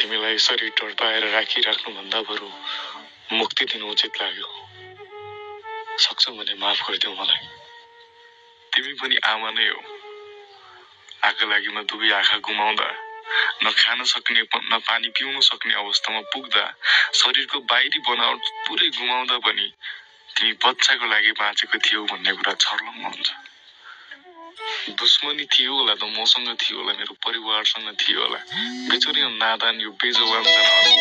तिमीलाई शरीर टर्पाएर राखिराख्नुभन्दा बरु मुक्ति दिनु उचित लाग्यो। सक्छौ भने माफ गरिदेऊ मलाई। तिमी पनि आमा नै हो। आँखा लागि म दुवै आँखा गुमाउँदा, न खान सक्ने न पानी पिउन सक्ने अवस्थामा पुग्दा, शरीरको बाहिरी बनावट पुरै गुमाउँदा पनि तिमी बच्चाको लागि बाँचेको थियौ भन्ने कुरा छर्लङ्ग हुन्छ। दुश्मनी थियो होला त मसँग थियो होला, मेरो परिवारसँग थियो होला। बिचरी नादान यो बेजवान जनावरको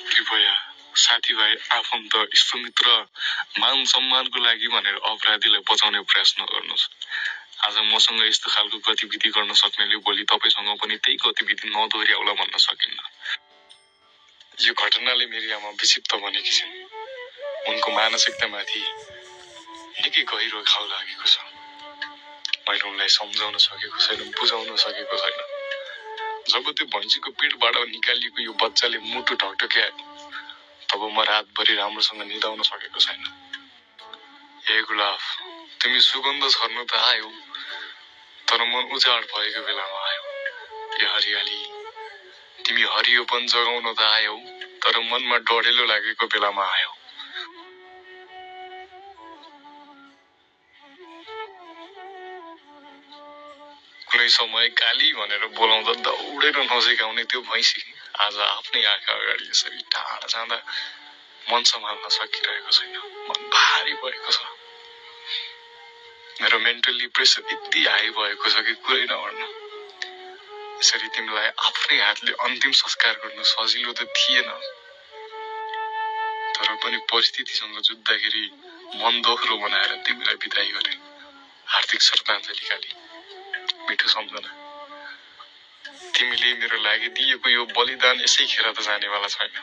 कृपया साथीभाइ, आफन्त, इष्टमित्र, मान सम्मानको लागि भनेर अपराधीलाई बचाउने प्रयास नगर्नुहोस्। आज मसँग यस्तो खालको गतिविधि गर्न सक्नेले भोलि तपाईसँग पनि त्यही गतिविधि नदोहोर्याउला भन्न सकिन्न। यो घटनाले मेरी आमा विक्षिप्त बनेकी छिन्। उनको मानसिकतामाथि निकै गहिरो घाउ लागेको छ। मैले उनलाई सम्झाउन सकेको छैन, बुझाउन सकेको छैन। जब त्यो भैँसीको पेटबाट निकालिएको यो बच्चाले मुटु ढकढक्यायो, तब म रातभरि राम्रोसँग निदाउन सकेको छैन। हे गुलाब, तिमी सुगन्ध छर्न त आयो, तर मन उजाड भएको बेलामा आयो। हे हरियाली, तिमी हरियोपन जगाउन त आयौ, तर मनमा डढेलो लागेको बेलामा आयौ। कुनै समय काली भनेर बोलाउँदा दौडेर नजिकाउने त्यो भैँसी आज आफ्नै आँखा अगाडि यसरी टाढा जाँदा मन सम्हाल्न सकिरहेको छैन। मन भारी भएको छ। मेरो मेन्टली प्रेसर यति हाई भएको छ कि कुरै नगर्नु। यसरी तिमीलाई आफ्नै हातले अन्तिम संस्कार गर्न सजिलो त थिएन, तर पनि परिस्थितिसँग जुझ्दाखेरि मन दोहोरो बनाएर तिमीलाई बिदाई गरे। हार्दिक श्रद्धाञ्जली काली, मिठो सम्झना। तिमीले मेरो लागि दिएको यो बलिदान यसै खेर त जानेवाला छैन।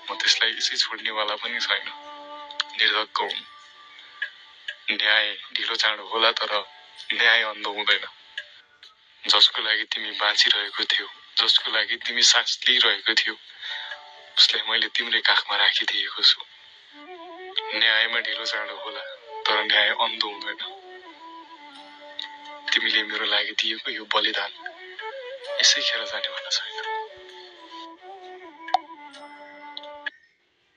म त्यसलाई यसै छोड्नेवाला पनि छैन। निर्धक्क हुँ। न्याय ढिलो चाँडो होला, तर न्याय अन्ध हुँदैन। जसको लागि तिमी बाँचिरहेको थियौ, जसको लागि तिमी सास लिइरहेको थियौ, उसलाई मैले तिम्रै काखमा राखिदिएको छु। न्यायमा ढिलो चाँडो होला, तर न्याय अन्ध हुँदैन। तिमीले मेरो लागि दिएको यो बलिदान यसै खेर जानेवाला छैन।